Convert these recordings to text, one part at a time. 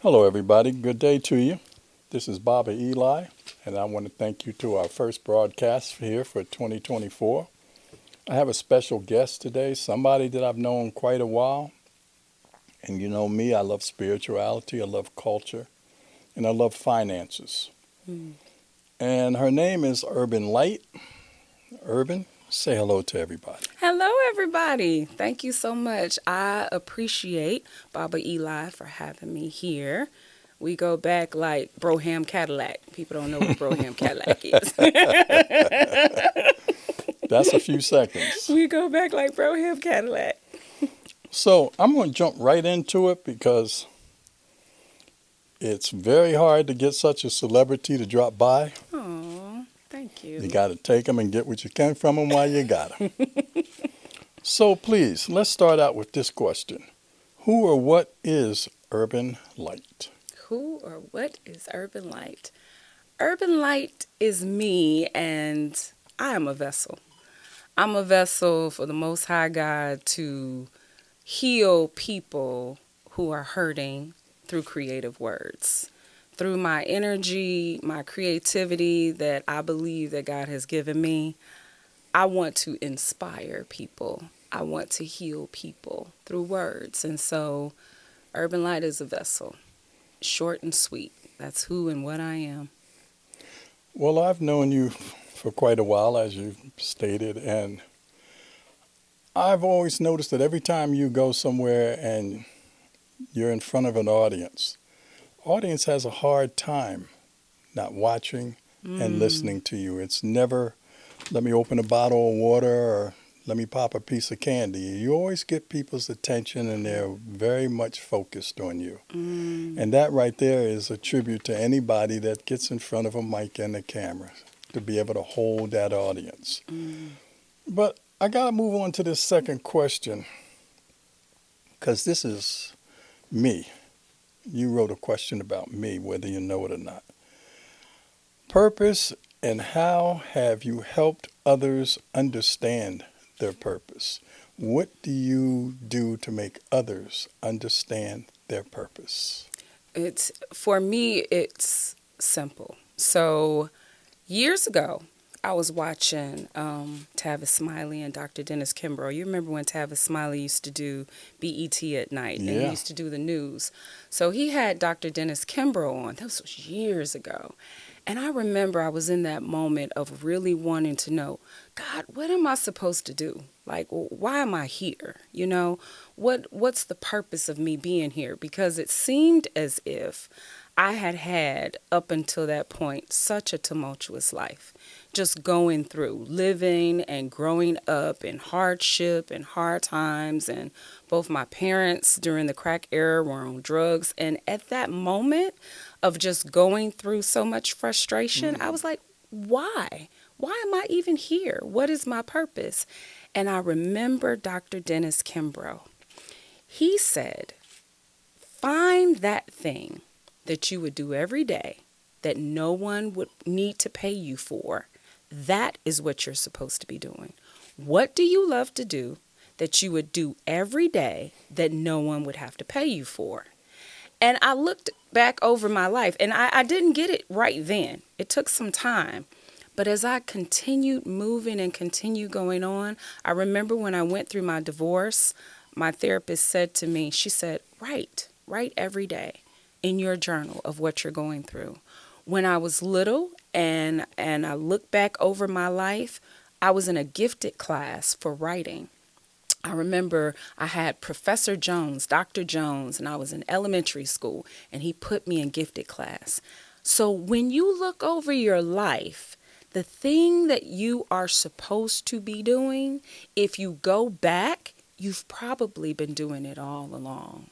Hello, everybody. Good day to you. This is BaBa Eli, and I want to thank you to our first broadcast here for 2024. I have a special guest today, somebody that I've known quite a while. And you know me, I love spirituality, I love culture, and I love finances. Mm. And her name is Urban Light. Urban, say hello to everybody. Hello, everybody. Thank you so much. I appreciate BaBa Eli for having me here. We go back like Broham Cadillac. People don't know what Broham Cadillac is. That's a few seconds. We go back like Broham Cadillac. So I'm going to jump right into it because it's very hard to get such a celebrity to drop by. Oh, thank you. You got to take them and get what you can from them while you got them. So please, let's start out with this question. Who or what is Urban Light? Who or what is Urban Light? Urban Light is me, and I am a vessel. I'm a vessel for the Most High God to heal people who are hurting through creative words. Through my energy, my creativity that I believe that God has given me, I want to inspire people. I want to heal people through words. And so Urban Light is a vessel. Short and sweet. That's who and what I am. Well, I've known you for quite a while, as you stated, and I've always noticed that every time you go somewhere and you're in front of an audience has a hard time not watching and listening to you. It's never, let me open a bottle of water or let me pop a piece of candy. You always get people's attention and they're very much focused on you. And that right there is a tribute to anybody that gets in front of a mic and a camera to be able to hold that audience. But I got to move on to this second question because this is me. You wrote a question about me, whether you know it or not. Purpose, and how have you helped others understand their purpose? What do you do to make others understand their purpose? For me, it's simple. So years ago, I was watching Tavis Smiley and Dr. Dennis Kimbrough. You remember when Tavis Smiley used to do BET at night and he used to do the news. So he had Dr. Dennis Kimbrough on. That was years ago. And I remember I was in that moment of really wanting to know, God, what am I supposed to do? Like, why am I here? You know, what's the purpose of me being here? Because it seemed as if I had up until that point such a tumultuous life, just going through living and growing up in hardship and hard times. And both my parents during the crack era were on drugs. And at that moment of just going through so much frustration, I was like, why? Why am I even here? What is my purpose? And I remember Dr. Dennis Kimbrough. He said, find that thing that you would do every day that no one would need to pay you for. That is what you're supposed to be doing. What do you love to do that you would do every day that no one would have to pay you for? And I looked back over my life, and I didn't get it right then. It took some time. But as I continued moving and continued going on, I remember when I went through my divorce, my therapist said to me, she said, write every day in your journal of what you're going through. When I was little and I look back over my life, I was in a gifted class for writing. I remember I had Professor Jones, Dr. Jones, and I was in elementary school, and he put me in gifted class. So when you look over your life, the thing that you are supposed to be doing, if you go back, you've probably been doing it all along.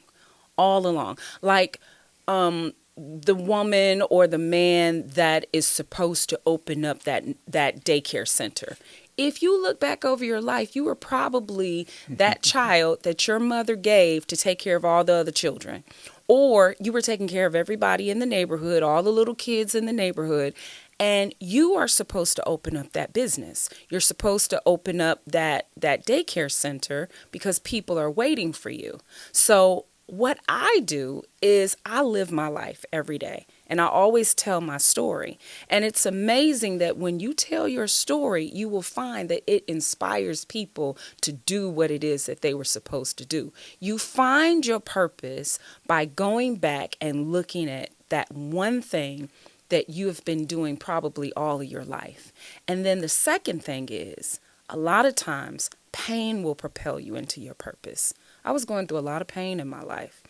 All along. Like the woman or the man that is supposed to open up that daycare center. If you look back over your life, you were probably that child that your mother gave to take care of all the other children. Or you were taking care of everybody in the neighborhood, all the little kids in the neighborhood. And you are supposed to open up that business. You're supposed to open up that daycare center because people are waiting for you. So what I do is I live my life every day, and I always tell my story. And it's amazing that when you tell your story, you will find that it inspires people to do what it is that they were supposed to do. You find your purpose by going back and looking at that one thing that you have been doing probably all of your life. And then the second thing is, a lot of times, pain will propel you into your purpose. I was going through a lot of pain in my life.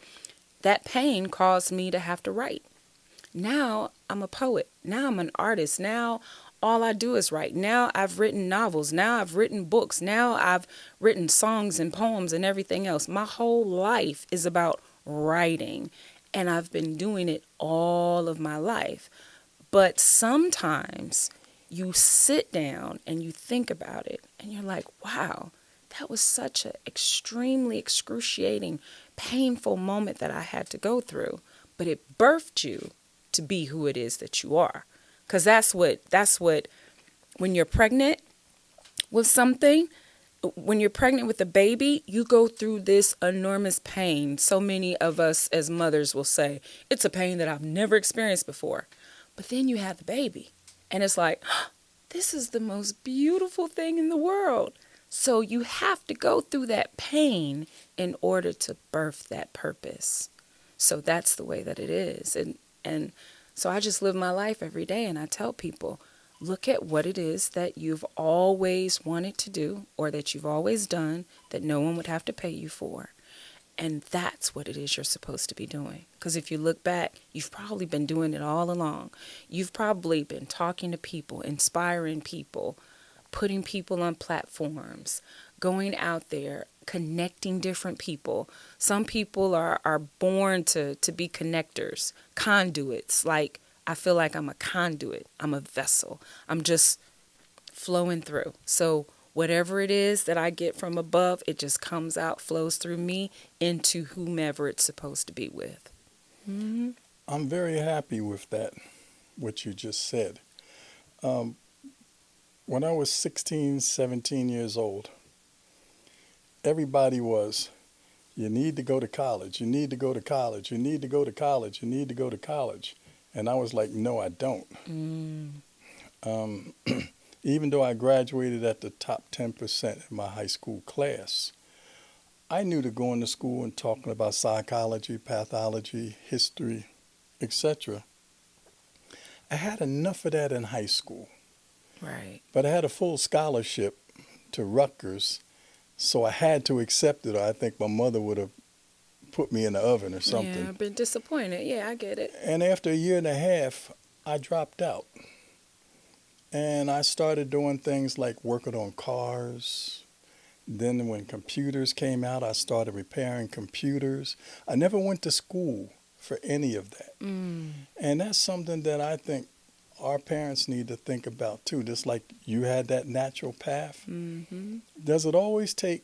That pain caused me to have to write. Now I'm a poet. Now I'm an artist. Now all I do is write. Now I've written novels. Now I've written books. Now I've written songs and poems and everything else. My whole life is about writing, and I've been doing it all of my life. But sometimes you sit down and you think about it and you're like, wow, that was such an extremely excruciating, painful moment that I had to go through. But it birthed you to be who it is that you are. Because that's what, when you're pregnant with something, when you're pregnant with a baby, you go through this enormous pain. So many of us as mothers will say, it's a pain that I've never experienced before. But then you have the baby, and it's like, this is the most beautiful thing in the world. So you have to go through that pain in order to birth that purpose. So that's the way that it is. And so I just live my life every day, and I tell people, look at what it is that you've always wanted to do or that you've always done that no one would have to pay you for. And that's what it is you're supposed to be doing. Because if you look back, you've probably been doing it all along. You've probably been talking to people, inspiring people, putting people on platforms, going out there, connecting different people. Some people are born to be connectors, conduits. Like, I feel like I'm a conduit. I'm a vessel. I'm just flowing through. So whatever it is that I get from above, it just comes out, flows through me into whomever it's supposed to be with. Mm-hmm. I'm very happy with that, what you just said. Um, when I was 16, 17 years old, everybody was, you need to go to college, you need to go to college, you need to go to college, you need to go to college. And I was like, no, I don't. Mm. Um, even though I graduated at the top 10% in my high school class, I knew that going to school and talking about psychology, pathology, history, etc., I had enough of that in high school. Right. But I had a full scholarship to Rutgers, so I had to accept it, or I think my mother would have put me in the oven or something. Yeah, I've been disappointed. Yeah, I get it. And after a year and a half, I dropped out. And I started doing things like working on cars. Then when computers came out, I started repairing computers. I never went to school for any of that. Mm. And that's something that I think our parents need to think about too. Just like you had that natural path. Mm-hmm. Does it always take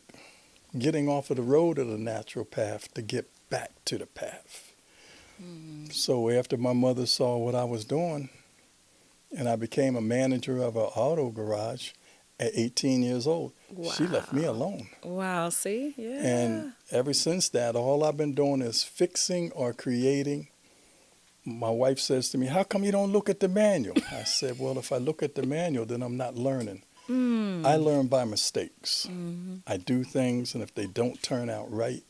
getting off of the road of the natural path to get back to the path? Mm. So after my mother saw what I was doing, and I became a manager of an auto garage at 18 years old, Wow. she left me alone. Wow, see? Yeah. And ever since that, all I've been doing is fixing or creating. My wife says to me, how come you don't look at the manual? I said, well, if I look at the manual, then I'm not learning. Mm. I learn by mistakes. Mm-hmm. I do things, and if they don't turn out right,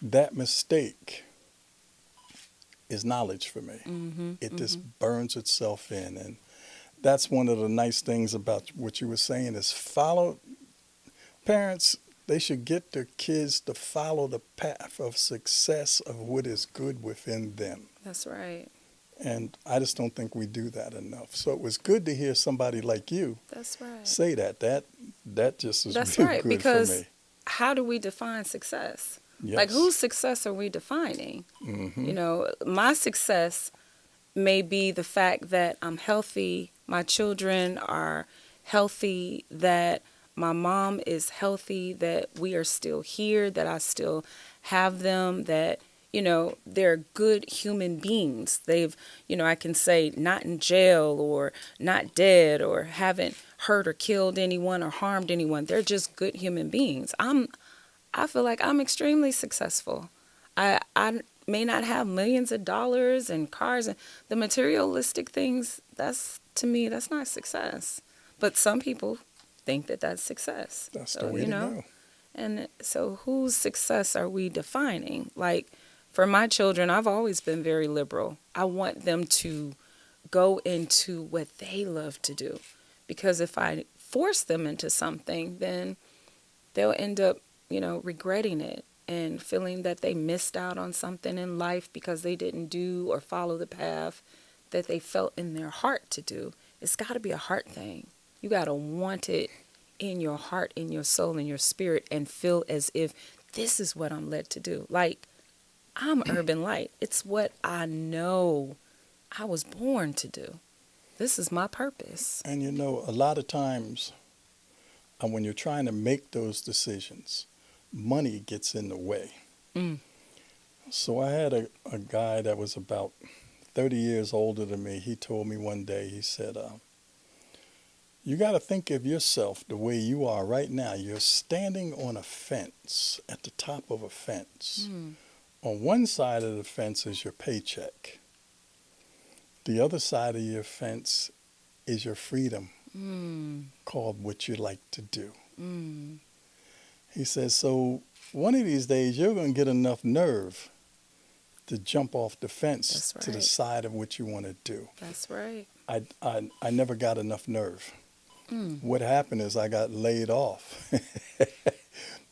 that mistake is knowledge for me. Mm-hmm. It Mm-hmm. just burns itself in. And that's one of the nice things about what you were saying is parents, they should get their kids to follow the path of success of what is good within them. That's right. And I just don't think we do that enough. So it was good to hear somebody like you That's right. say that. That just is That's real right. good Because for me. how do we define success? Yes. Like, whose success are we defining? Mm-hmm. You know, my success may be the fact that I'm healthy, my children are healthy, that my mom is healthy, that we are still here, that I still have them, that, you know, they're good human beings. They've, you know, I can say not in jail or not dead or haven't hurt or killed anyone or harmed anyone. They're just good human beings. I feel like I'm extremely successful. I may not have millions of dollars and cars and the materialistic things. That's, to me, that's not success. But some people think that that's success. That's the So, way to go. and so whose success are we defining? Like, for my children, I've always been very liberal. I want them to go into what they love to do. Because if I force them into something, then they'll end up, regretting it and feeling that they missed out on something in life because they didn't do or follow the path that they felt in their heart to do. It's got to be a heart thing. You got to want it in your heart, in your soul, in your spirit, and feel as if this is what I'm led to do. Like, I'm urban light. It's what I know I was born to do. This is my purpose. And a lot of times when you're trying to make those decisions, money gets in the way. Mm. So I had a guy that was about 30 years older than me. He told me one day, he said, you got to think of yourself the way you are right now. You're standing on a fence, at the top of a fence. Mm. On one side of the fence is your paycheck. The other side of your fence is your freedom, called what you like to do. Mm. He says, so one of these days you're going to get enough nerve to jump off the fence That's to the right. side of what you want to do. That's right. I never got enough nerve. Mm. What happened is I got laid off.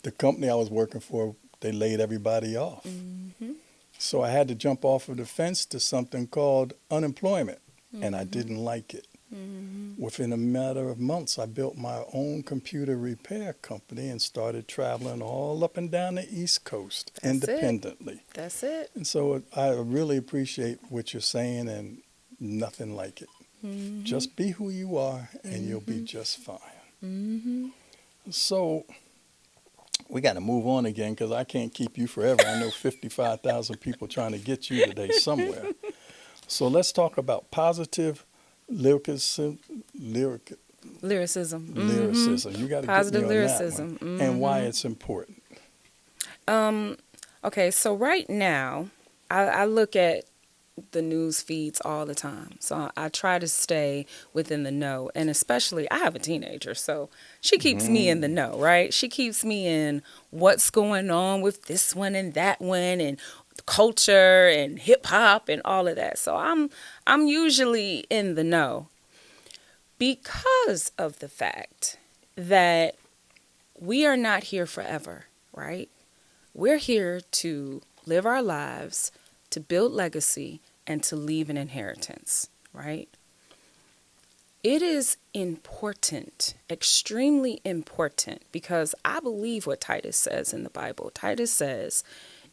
The company I was working for, they laid everybody off. Mm-hmm. So I had to jump off of the fence to something called unemployment, and I Mm-hmm. didn't like it. Mm-hmm. Within a matter of months, I built my own computer repair company and started traveling all up and down the East Coast That's independently. That's it. And so I really appreciate what you're saying, and nothing like it. Mm-hmm. Just be who you are, and you'll be Mm-hmm. just fine. Mm-hmm. So we got to move on again because I can't keep you forever. I know 55,000 people trying to get you today somewhere. So let's talk about positive lyricism. Lyricism. Mm-hmm. Lyricism. You got to get me Positive on lyricism. that one. And why Mhm. it's important. Okay, so right now, I look at the news feeds all the time. So I try to stay within the know. And especially, I have a teenager, so she keeps me in the know, right? She keeps me in what's going on with this one and that one and culture and hip hop and all of that. So I'm usually in the know because of the fact that we are not here forever, right? We're here to live our lives, to build legacy, and to leave an inheritance, right? It is important, extremely important, because I believe what Titus says in the Bible. Titus says,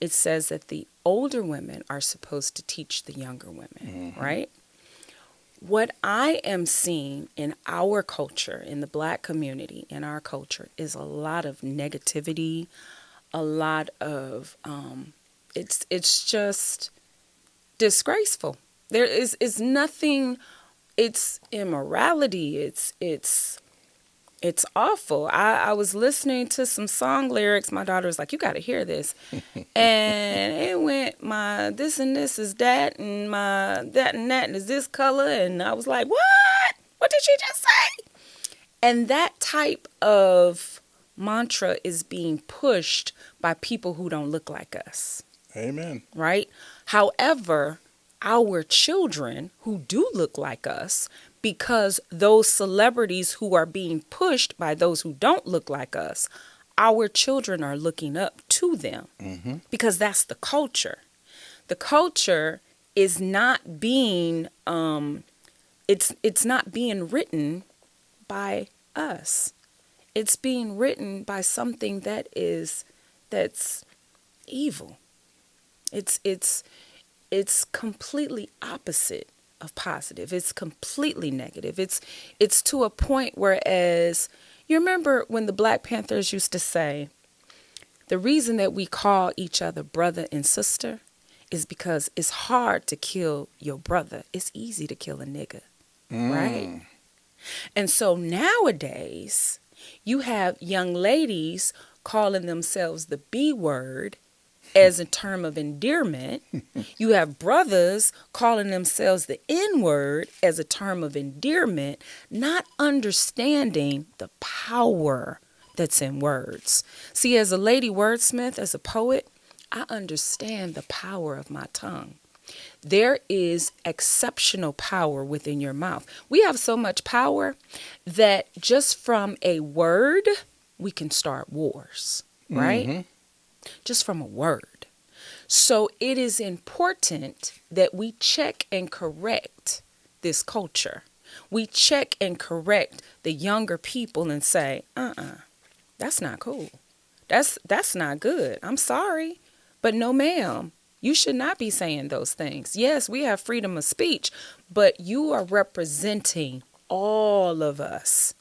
it says that the older women are supposed to teach the younger women, right? What I am seeing in our culture, in the Black community, in our culture, is a lot of negativity, a lot of, it's just disgraceful. There is nothing. It's immorality. It's awful. I was listening to some song lyrics. My daughter was like, "You got to hear this," and it went, "My this and this is that, and my that and that is this color," and I was like, "What? What did she just say?" And that type of mantra is being pushed by people who don't look like us. Amen. Right? However, our children who do look like us, because those celebrities who are being pushed by those who don't look like us, our children are looking up to them because that's the culture. The culture is not being it's not being written by us. It's being written by something that's evil. It's completely opposite of positive. It's completely negative. It's to a point whereas you remember when the Black Panthers used to say, the reason that we call each other brother and sister is because it's hard to kill your brother. It's easy to kill a nigga, right? And so nowadays, you have young ladies calling themselves the B word as a term of endearment. You have brothers calling themselves the N-word as a term of endearment, not understanding the power that's in words. See, as a lady wordsmith, as a poet, I understand the power of my tongue. There is exceptional power within your mouth. We have so much power that just from a word, we can start wars, right? Mm-hmm. Just from a word. So it is important that we check and correct this culture. We check and correct the younger people and say, that's not cool. That's not good. I'm sorry. But no, ma'am. You should not be saying those things. Yes, we have freedom of speech, but you are representing all of us.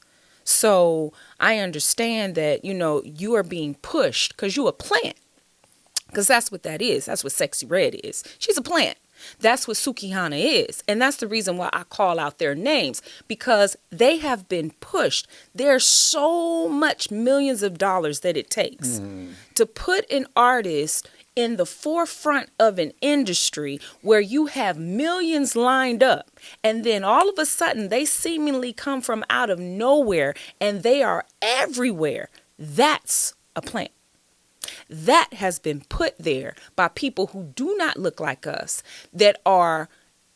So I understand that, you are being pushed because you a plant. Because that's what that is. That's what Sexy Red is. She's a plant. That's what Sukihana is. And that's the reason why I call out their names, because they have been pushed. There's so much millions of dollars that it takes to put an artist in the forefront of an industry where you have millions lined up, and then all of a sudden they seemingly come from out of nowhere and they are everywhere. That's a plant. That has been put there by people who do not look like us, they are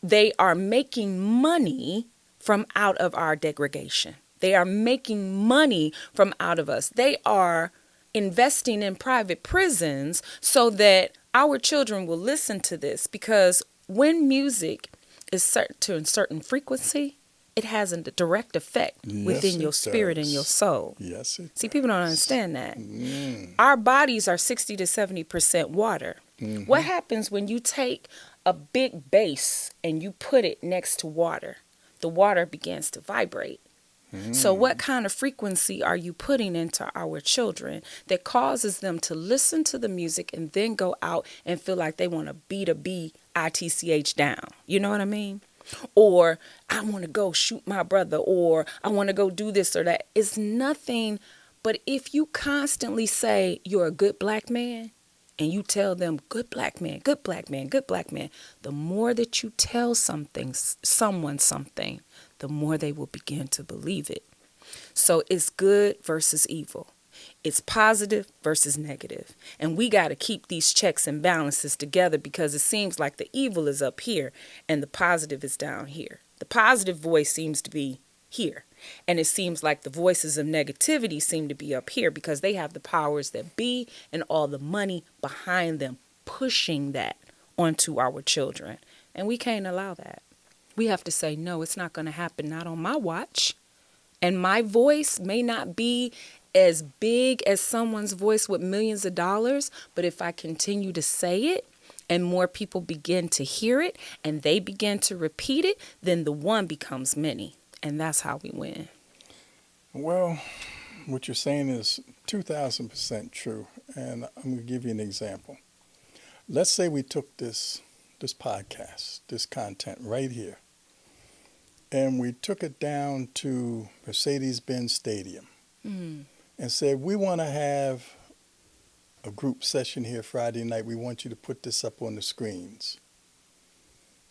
making money from out of our degradation. They are making money from out of us. They are investing in private prisons so that our children will listen to this, because when music is set to a certain frequency, it has a direct effect within your spirit and your soul. Yes, it See, people don't understand that. Mm. Our bodies are 60 to 70% water. Mm-hmm. What happens when you take a big bass and you put it next to water? The water begins to vibrate. So what kind of frequency are you putting into our children that causes them to listen to the music and then go out and feel like they want to beat a B-I-T-C-H down? You know what I mean? Or I want to go shoot my brother, or I want to go do this or that. It's nothing but if you constantly say you're a good black man and you tell them good black man, good black man, good black man, the more that you tell someone something, the more they will begin to believe it. So it's good versus evil. It's positive versus negative. And we got to keep these checks and balances together, because it seems like the evil is up here and the positive is down here. The positive voice seems to be here. And it seems like the voices of negativity seem to be up here, because they have the powers that be and all the money behind them pushing that onto our children. And we can't allow that. We have to say, no, it's not going to happen, not on my watch. And my voice may not be as big as someone's voice with millions of dollars, but if I continue to say it and more people begin to hear it and they begin to repeat it, then the one becomes many. And that's how we win. Well, what you're saying is 2,000% true. And I'm going to give you an example. Let's say we took this podcast, this content right here, and we took it down to Mercedes-Benz Stadium and said, we want to have a group session here Friday night. We want you to put this up on the screens.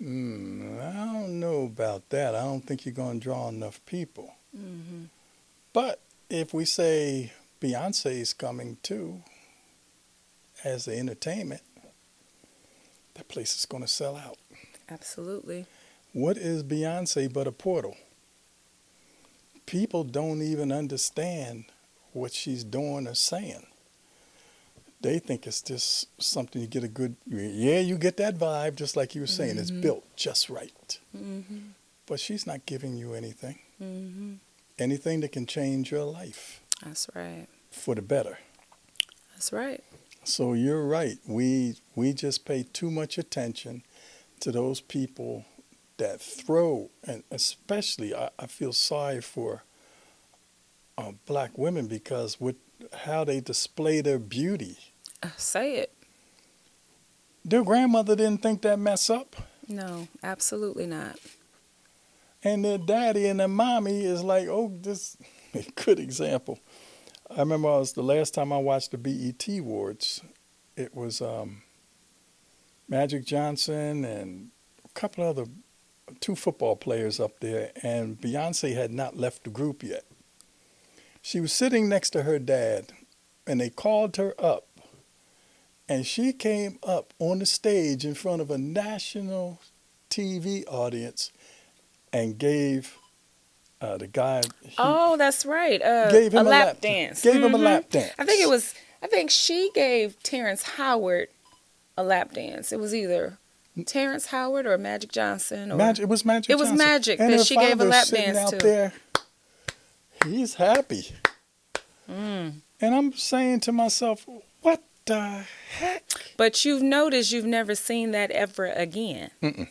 I don't know about that. I don't think you're going to draw enough people. But if we say Beyonce's coming too as the entertainment, that place is going to sell out. Absolutely. What is Beyonce but a portal? People don't even understand what she's doing or saying. They think it's just something you get a good, you get that vibe, just like you were saying. It's built just right. But she's not giving you anything. Anything that can change your life. That's right. For the better. That's right. So you're right. We just pay too much attention to those people that throw, and especially I feel sorry for black women, because with how they display their beauty. Say it. Their grandmother didn't think that mess up. No, absolutely not. And their daddy and their mommy is like, oh, this a good example. I remember the last time I watched the BET Awards, it was Magic Johnson and a couple other two football players up there, and Beyonce had not left the group yet. She was sitting next to her dad, and they called her up, and she came up on the stage in front of a national TV audience and gave the guy Oh, that's right. gave A him a lap lap dance. gave him a lap dance. I think she gave Terrence Howard a lap dance. It was either Terrence Howard or Magic Johnson. Or It was Magic it was Johnson. Magic And that her she gave a father's lap sitting dance out to. there. He's happy. Mm. And I'm saying to myself, what the heck? But you've noticed you've never seen that ever again. Mm-mm.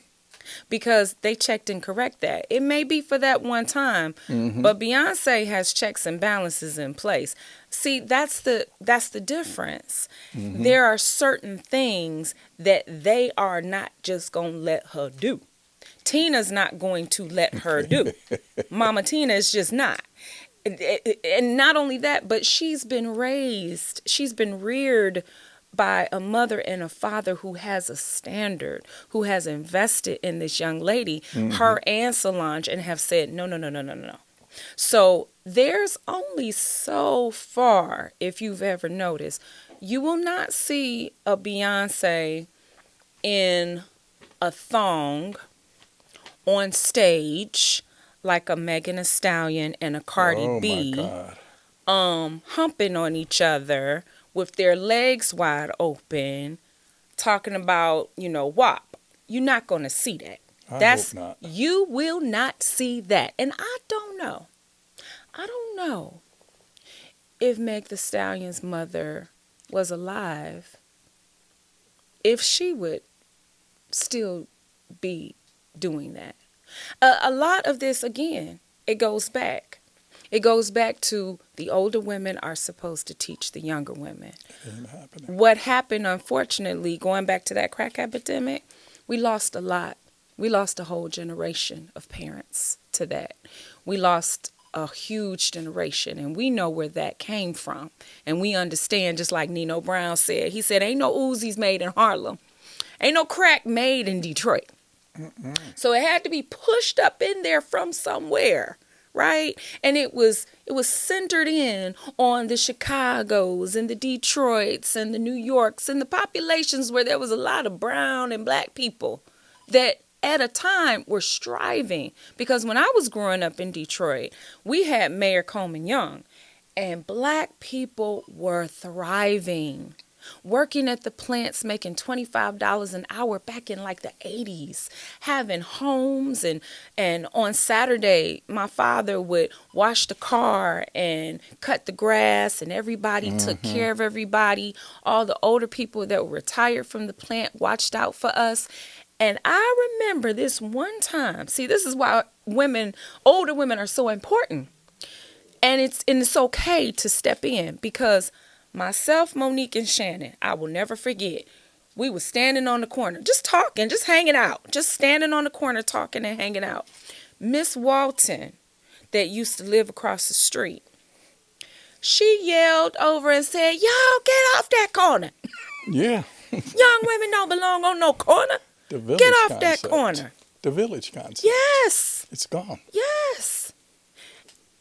Because they checked and correct that. It may be for that one time, Mm-hmm. but Beyonce has checks and balances in place. See, that's the difference. Mm-hmm. There are certain things that they are not just going to let her do. Tina's not going to let her do. Mama Tina is just not. And not only that, but she's been reared by a mother and a father who has a standard, who has invested in this young lady, Mm-hmm. her and Solange, and have said, no, no, no, no, no, no. So there's only so far, if you've ever noticed, you will not see a Beyonce in a thong on stage like a Megan Thee Stallion and a Cardi Oh B, my God. humping on each other with their legs wide open, talking about, WAP. You're not going to see that. I That's hope not. You will not see that. And I don't know if Meg Thee Stallion's mother was alive, if she would still be doing that. A lot of this, again, it goes back. It goes back to the older women are supposed to teach the younger women. It ain't happening. What happened, unfortunately, going back to that crack epidemic, we lost a lot. We lost a whole generation of parents to that. We lost a huge generation, and we know where that came from. And we understand, just like Nino Brown said, he said, ain't no Uzis made in Harlem. Ain't no crack made in Detroit. Mm-mm. So it had to be pushed up in there from somewhere, right? And it was centered in on the Chicagos and the Detroits and the New Yorks and the populations where there was a lot of brown and black people that at a time were striving. Because when I was growing up in Detroit, we had Mayor Coleman Young, and black people were thriving. Working at the plants, making $25 an hour back in like the 80s, having homes, and on Saturday, my father would wash the car and cut the grass, and everybody took care of everybody. All the older people that were retired from the plant watched out for us. And I remember this one time. See, this is why older women are so important. And it's okay to step in, because myself, Monique, and Shannon, I will never forget. We were standing on the corner, just talking, just hanging out, just standing on the corner talking and hanging out. Miss Walton, that used to live across the street, she yelled over and said, "Y'all get off that corner. Yeah. Young women don't belong on no corner. The village Get off concept. that corner." The village concept. Yes. It's gone. Yes.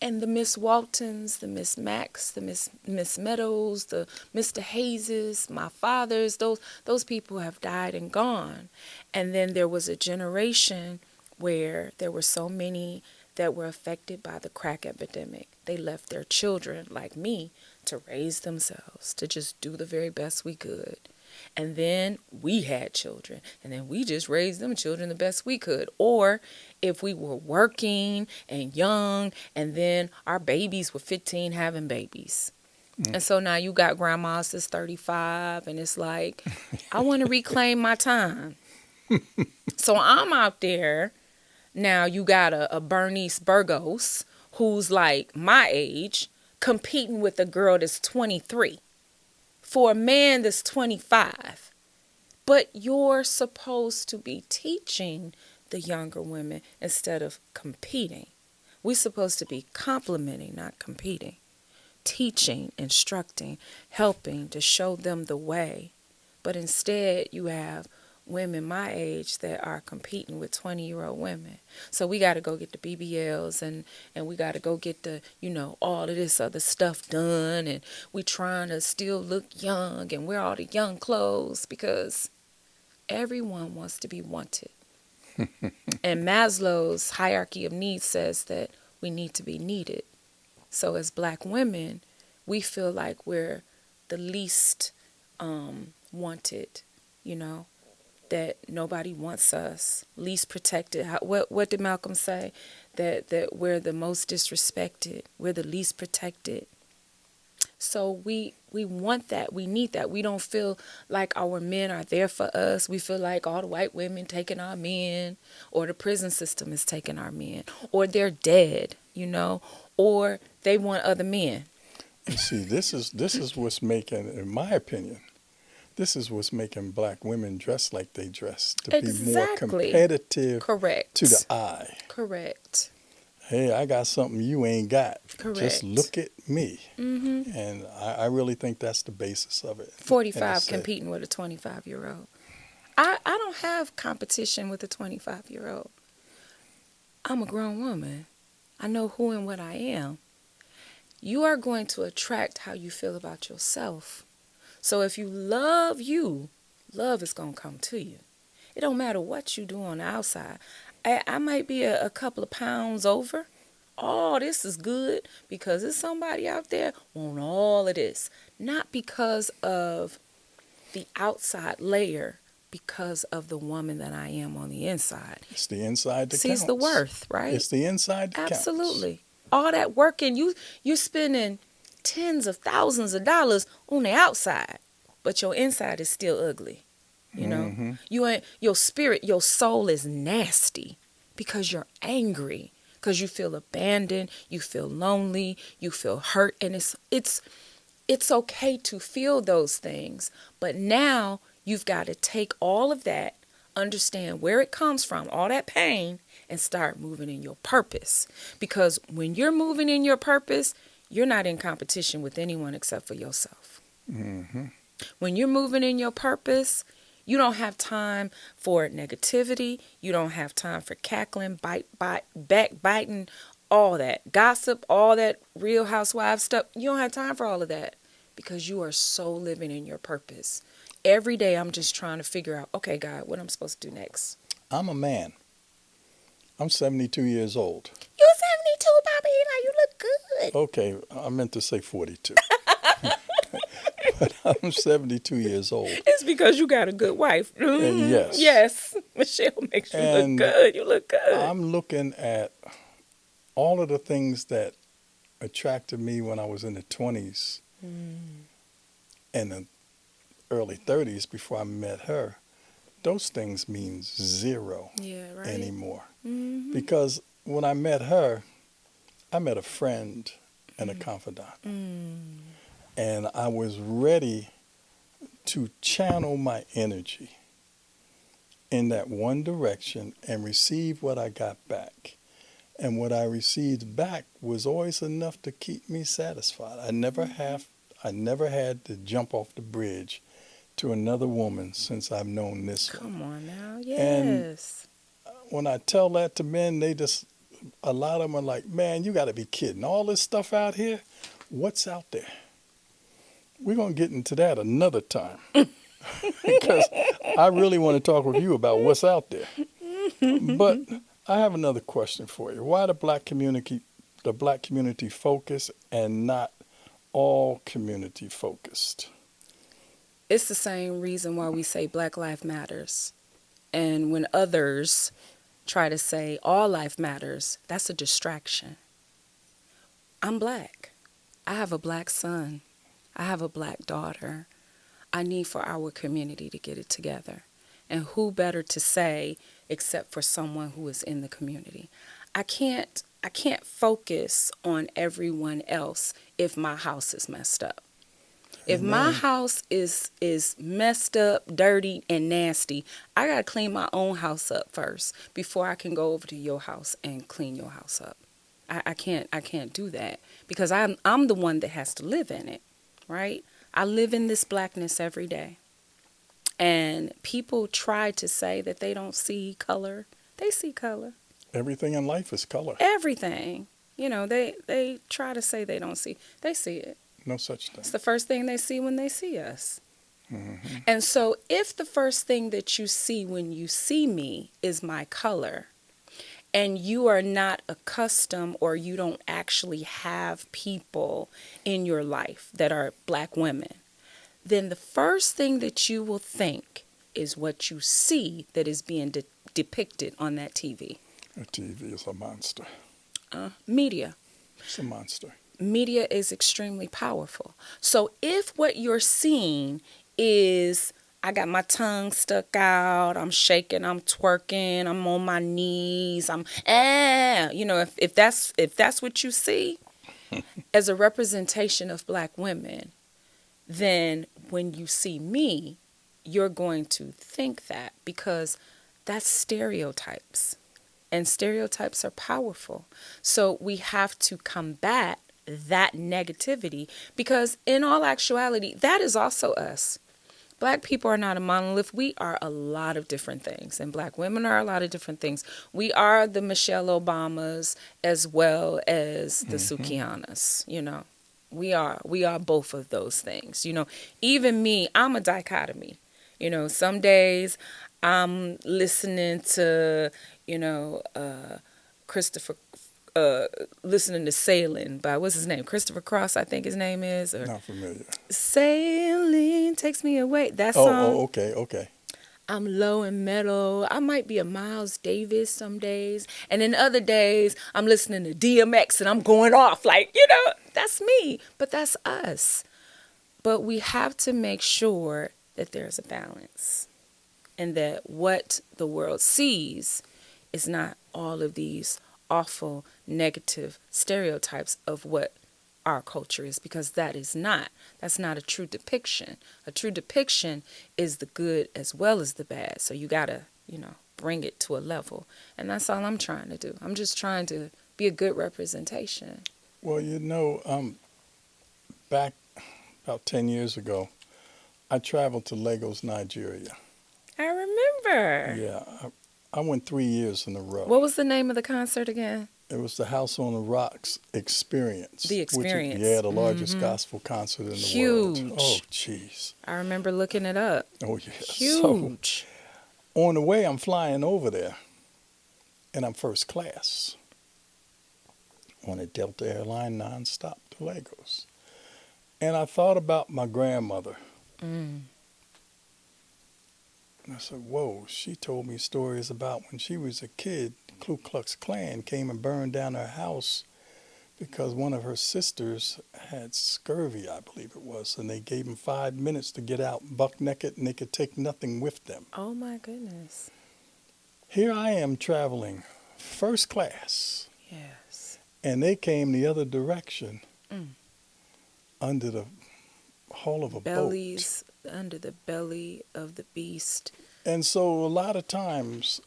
And the Miss Waltons, the Miss Max, the Miss Meadows, the Mr. Hayeses, my fathers, those people have died and gone. And then there was a generation where there were so many that were affected by the crack epidemic. They left their children, like me, to raise themselves, to just do the very best we could. And then we had children, and then we just raised them children the best we could. Or if we were working and young, and then our babies were 15 having babies. And so now you got grandmas that's 35, and it's like, I want to reclaim my time. So I'm out there. Now you got a Bernice Burgos, who's like my age, competing with a girl that's 23. For a man that's 25. But you're supposed to be teaching the younger women instead of competing. We're supposed to be complimenting, not competing. Teaching, instructing, helping to show them the way. But instead, you have women my age that are competing with 20-year-old women. So we got to go get the BBLs and we got to go get the, all of this other stuff done. And we trying to still look young and wear all the young clothes because everyone wants to be wanted. And Maslow's hierarchy of needs says that we need to be needed. So as black women, we feel like we're the least wanted, that nobody wants us, least protected. What did Malcolm say? That we're the most disrespected, we're the least protected. So we want that, we need that. We don't feel like our men are there for us. We feel like all the white women taking our men, or the prison system is taking our men, or they're dead, or they want other men. You see, this is what's making, in my opinion, this is what's making black women dress like they dress, to be more competitive. Correct. To the eye. Correct. Hey, I got something you ain't got. Correct. Just look at me. Mm-hmm. And I really think that's the basis of it. 45 competing with a 25-year-old. I don't have competition with a 25-year-old. I'm a grown woman. I know who and what I am. You are going to attract how you feel about yourself. So if you, love is going to come to you. It don't matter what you do on the outside. I might be a couple of pounds over. Oh, this is good because there's somebody out there want all of this. Not because of the outside layer, because of the woman that I am on the inside. It's the inside that counts. Sees the worth, right? It's the inside that counts. Absolutely. All that work, and you spending tens of thousands of dollars on the outside, but your inside is still ugly. You ain't, your spirit, your soul is nasty because you're angry, because you feel abandoned, you feel lonely, you feel hurt, and it's okay to feel those things, but now you've got to take all of that, understand where it comes from, all that pain, and start moving in your purpose. Because when you're moving in your purpose, you're not in competition with anyone except for yourself. Mm-hmm. When you're moving in your purpose, you don't have time for negativity. You don't have time for cackling, backbiting, all that gossip, all that Real Housewives stuff. You don't have time for all of that because you are so living in your purpose. Every day I'm just trying to figure out, okay, God, what I'm supposed to do next. I'm a man. I'm 72 years old. You're 72, Bobby. You look good. Okay, I meant to say 42. But I'm 72 years old. It's because you got a good wife. And yes. Yes. Michelle makes you look good. You look good. I'm looking at all of the things that attracted me when I was in the 20s and the early 30s before I met her. Those things mean zero anymore. Mm-hmm. Because when I met her, I met a friend and a confidant. And I was ready to channel my energy in that one direction and receive what I got back. And what I received back was always enough to keep me satisfied. I never had to jump off the bridge to another woman since I've known this one. Come on now, yes. And when I tell that to men, a lot of them are like, man, you got to be kidding. All this stuff out here, what's out there? We're going to get into that another time because I really want to talk with you about what's out there. But I have another question for you. Why the black community focus and not all community focused? It's the same reason why we say Black Life Matters. And when others try to say all life matters, that's a distraction. I'm black. I have a black son. I have a black daughter. I need for our community to get it together. And who better to say except for someone who is in the community? I can't focus on everyone else if my house is messed up. If my house is messed up, dirty, and nasty, I got to clean my own house up first before I can go over to your house and clean your house up. I can't do that because I'm the one that has to live in it, right? I live in this blackness every day. And people try to say that they don't see color. They see color. Everything in life is color. Everything. They try to say they don't see. They see it. No such thing. It's the first thing they see when they see us. Mm-hmm. And so if the first thing that you see when you see me is my color, and you are not accustomed or you don't actually have people in your life that are black women, then the first thing that you will think is what you see that is being depicted on that TV. The TV is a monster. Media. It's a monster. Media is extremely powerful. So if what you're seeing is I got my tongue stuck out, I'm shaking, I'm twerking, I'm on my knees, if that's what you see as a representation of black women, then when you see me, you're going to think that, because that's stereotypes. And stereotypes are powerful. So we have to combat that negativity, because in all actuality, that is also us. Black people are not a monolith. We are a lot of different things, and black women are a lot of different things. We are the Michelle Obamas as well as the Sukianas, We are both of those things. Even me, I'm a dichotomy. Some days I'm listening to, Christopher listening to Sailing by, what's his name? Christopher Cross, I think his name is. Or Not familiar. Sailing Takes Me Away. That song. Okay. I'm low and mellow. I might be a Miles Davis some days. And then other days, I'm listening to DMX and I'm going off like, that's me. But that's us. But we have to make sure that there's a balance, and that what the world sees is not all of these awful negative stereotypes of what our culture is, because that's not a true depiction. A true depiction is the good as well as the bad. So you gotta, bring it to a level. And that's all I'm trying to do. I'm just trying to be a good representation. Well, back about 10 years ago, I traveled to Lagos, Nigeria. I remember. Yeah, I went 3 years in a row. What was the name of the concert again? It was the House on the Rocks Experience. The Experience. The largest gospel concert in the Huge. world. Oh, jeez. I remember looking it up. Oh, yeah. Huge. So, on the way, I'm flying over there, and I'm first class on a Delta airline nonstop to Lagos. And I thought about my grandmother. Mm. And I said, whoa, she told me stories about when she was a kid, Ku Klux Klan came and burned down her house because one of her sisters had scurvy, I believe it was, and they gave them 5 minutes to get out buck naked, and they could take nothing with them. Oh, my goodness. Here I am traveling first class, Yes. and they came the other direction Mm. under the hull of a Bellies, under the belly of the beast. boat. And so a lot of times,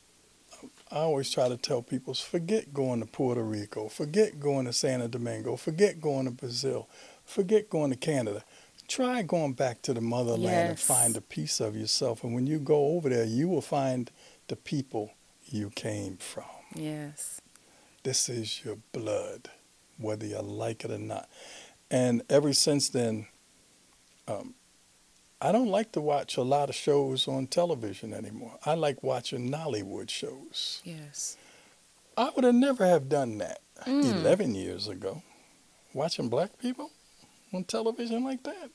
I always try to tell people, forget going to Puerto Rico, forget going to Santo Domingo, forget going to Brazil, forget going to Canada. Try going back to the motherland and Yes. find a piece of yourself. And when you go over there, you will find the people you came from. Yes. This is your blood, whether you like it or not. And ever since then, I don't like to watch a lot of shows on television anymore. I like watching Nollywood shows. Yes. I would have never have done that Mm. 11 years ago. Watching black people on television like that,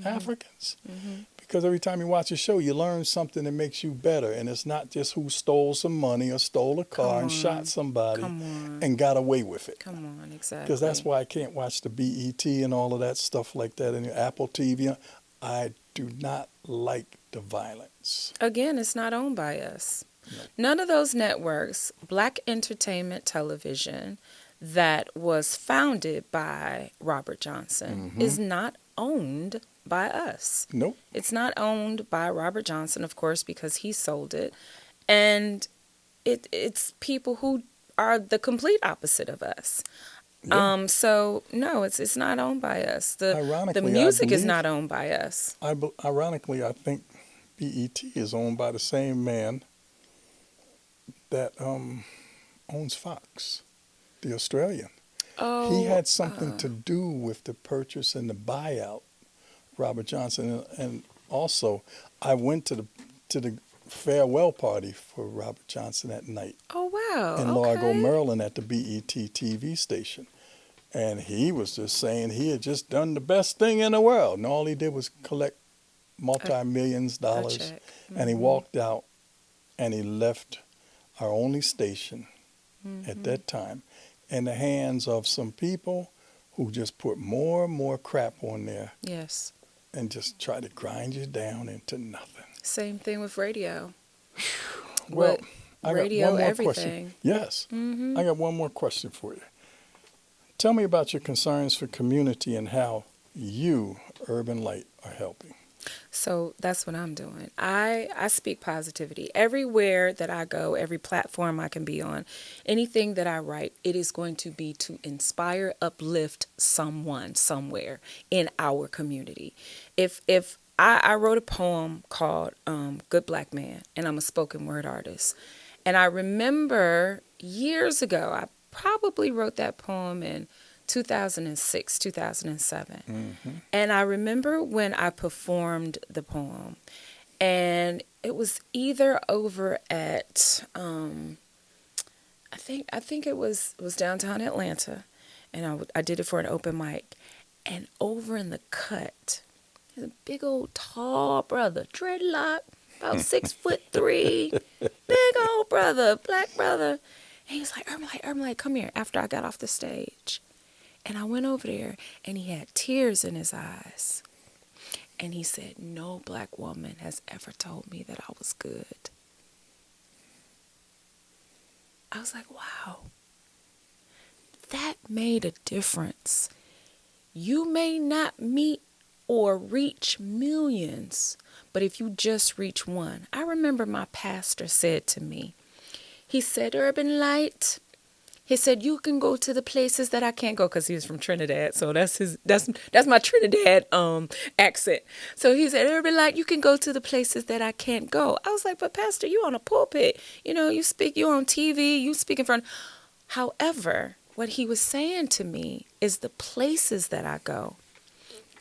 Africans. Mm-hmm. Because every time you watch a show, you learn something that makes you better. And it's not just who stole some money or stole a car Come and on. shot somebody Come on. and got away with it. Come on, exactly. Because that's why I can't watch the BET and all of that stuff like that and Apple TV. I do not like the violence. Again, it's not owned by us. No. None of those networks, Black Entertainment Television, that was founded by Robert Johnson, is not owned by us. Nope. It's not owned by Robert Johnson, of course, because he sold it. And it's people who are the complete opposite of us. Yeah. So no, it's not owned by us. The Ironically, music I is believe- not owned by us. Ironically, I think BET is owned by the same man that owns Fox, the Australian. He Oh, had something to do with the purchase and the buyout, Robert Johnson. And also, I went to the farewell party for Robert Johnson at night oh in wow. Largo, Okay. Maryland at the BET TV station. And he was just saying he had just done the best thing in the world. And all he did was collect A, multi-millions a dollars. check. And he Mhm. walked out and he left our only station at Mhm. that time in the hands of some people who just put more and more crap on there Yes. and just try to grind you down into nothing. Same thing with radio. Well, What I got one radio more question. everything. Yes, I Mhm. got one more question for you. Tell me about your concerns for community and how you, Urban Light, are helping. So that's what I'm doing. I speak positivity everywhere that I go, every platform I can be on, anything that I write, it is going to be to inspire, uplift someone somewhere in our community. If I wrote a poem called Good Black Man, and I'm a spoken word artist. And I remember years ago, I probably wrote that poem in 2006, 2007. Mm-hmm. And I remember when I performed the poem, and it was either over at I think it was downtown Atlanta, and I did it for an open mic, and over in the cut, there's a big old tall brother, dreadlock, about 6'3", big old brother, black brother, and he was like, Urban Light, come here. After I got off the stage. And I went over there, and he had tears in his eyes. And he said, no black woman has ever told me that I was good. I was like, wow, that made a difference. You may not meet or reach millions, but if you just reach one. I remember my pastor said to me, he said, Urban Light, he said, you can go to the places that I can't go, because he was from Trinidad. So that's my Trinidad accent. So he said, Urban Light, you can go to the places that I can't go. I was like, but Pastor, you on a pulpit. You on TV, you speak in front. However, what he was saying to me is the places that I go.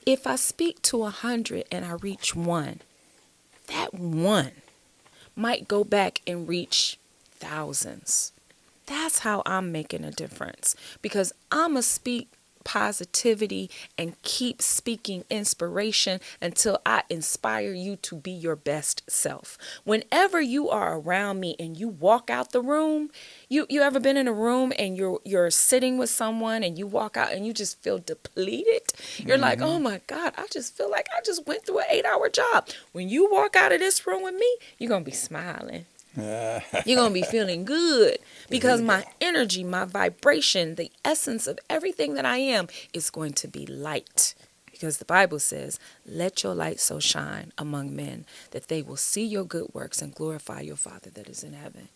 If I speak to 100 and I reach one, that one might go back and reach thousands. That's how I'm making a difference, because I'm going to speak positivity and keep speaking inspiration until I inspire you to be your best self. Whenever you are around me and you walk out the room, you ever been in a room and you're sitting with someone and you walk out and you just feel depleted? You're like, Mm-hmm. oh my God, I just feel like I just went through an 8-hour job. When you walk out of this room with me, you're going to be smiling. there You're going to be feeling good, because you go. my energy, my vibration, the essence of everything that I am is going to be light. Because the Bible says, let your light so shine among men that they will see your good works and glorify your Father that is in heaven.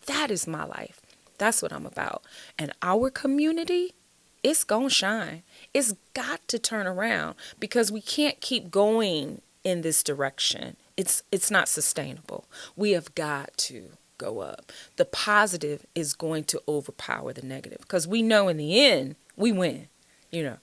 That is my life. That's what I'm about. And our community, it's going to shine. It's got to turn around, because we can't keep going in this direction. It's not sustainable. We have got to go up. The positive is going to overpower the negative, because we know in the end we win. You know,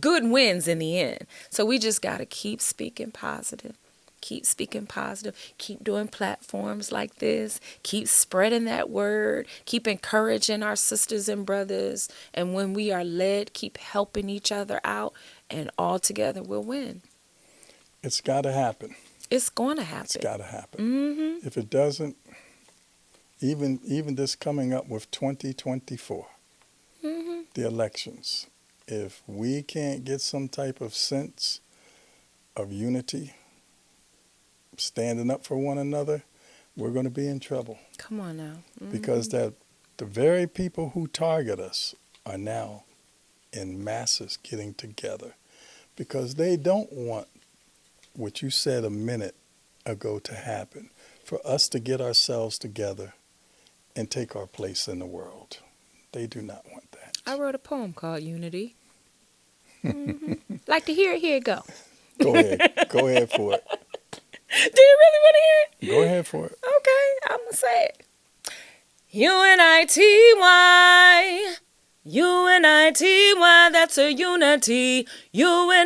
good wins in the end. So we just got to keep speaking positive. Keep speaking positive. Keep doing platforms like this. Keep spreading that word. Keep encouraging our sisters and brothers. And when we are led, keep helping each other out. And all together we'll win. It's got to happen. It's going to It's happen. got to happen. Mm-hmm. If it doesn't, even this coming up with 2024, Mm-hmm. the elections, if we can't get some type of sense of unity, standing up for one another, we're going to be in trouble, Come on now. Mm-hmm. because that the very people who target us are now in masses getting together, because they don't want what you said a minute ago to happen, for us to get ourselves together and take our place in the world. They do not want that. I wrote a poem called Unity. Mm-hmm. Like to hear it? Here it go. Go ahead. Go ahead for it. Do you really want to hear it? Go ahead for it. Okay, I'm going to say it. U-N-I-T-Y. U-N-I-T-Y, that's a unity. U-N-I-T-Y.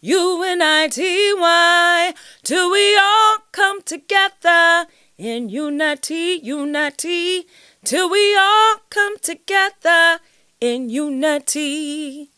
U-N-I-T-Y. Till we all come together in unity, unity. Till we all come together in unity.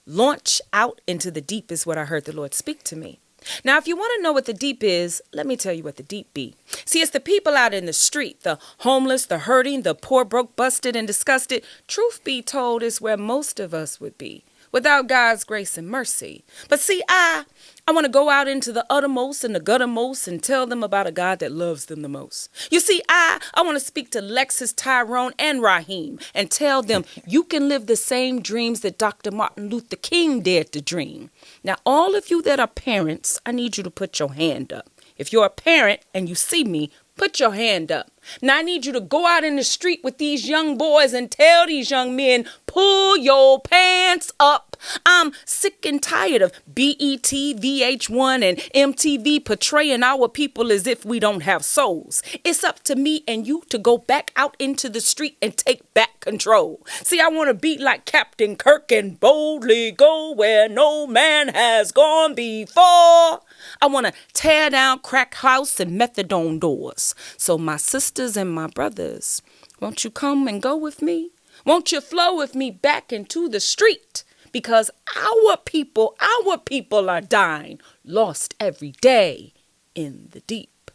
Launch out into the deep is what I heard the Lord speak to me. Now, if you want to know what the deep is, let me tell you what the deep be. See, it's the people out in the street, the homeless, the hurting, the poor, broke, busted, and disgusted. Truth be told, is where most of us would be without God's grace and mercy. But see, I want to go out into the uttermost and the guttermost and tell them about a God that loves them the most. You see, I want to speak to Lexus, Tyrone, and Raheem and tell them you can live the same dreams that Dr. Martin Luther King dared to dream. Now, all of you that are parents, I need you to put your hand up. If you're a parent and you see me, put your hand up. Now, I need you to go out in the street with these young boys and tell these young men, pull your pants up. I'm sick and tired of BET, VH1, and MTV portraying our people as if we don't have souls. It's up to me and you to go back out into the street and take back control. See, I want to be like Captain Kirk and boldly go where no man has gone before. I want to tear down crack house and methadone doors. So my sisters and my brothers, won't you come and go with me? Won't you flow with me back into the street? Because our people are dying, lost every day in the deep.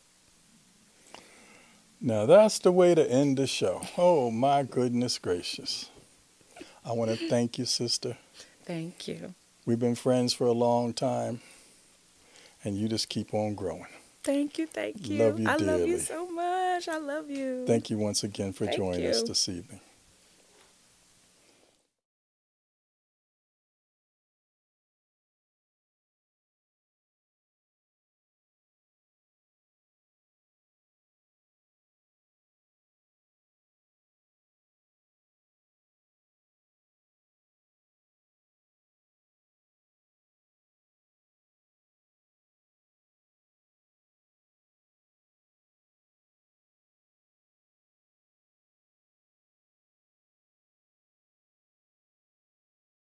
Now that's the way to end the show. Oh my goodness gracious. I want to thank you, sister. Thank you. We've been friends for a long time, and you just keep on growing. Thank you, thank you. Love you I love you dearly. so much. I love you. Thank you once again for Thank joining you. us this evening.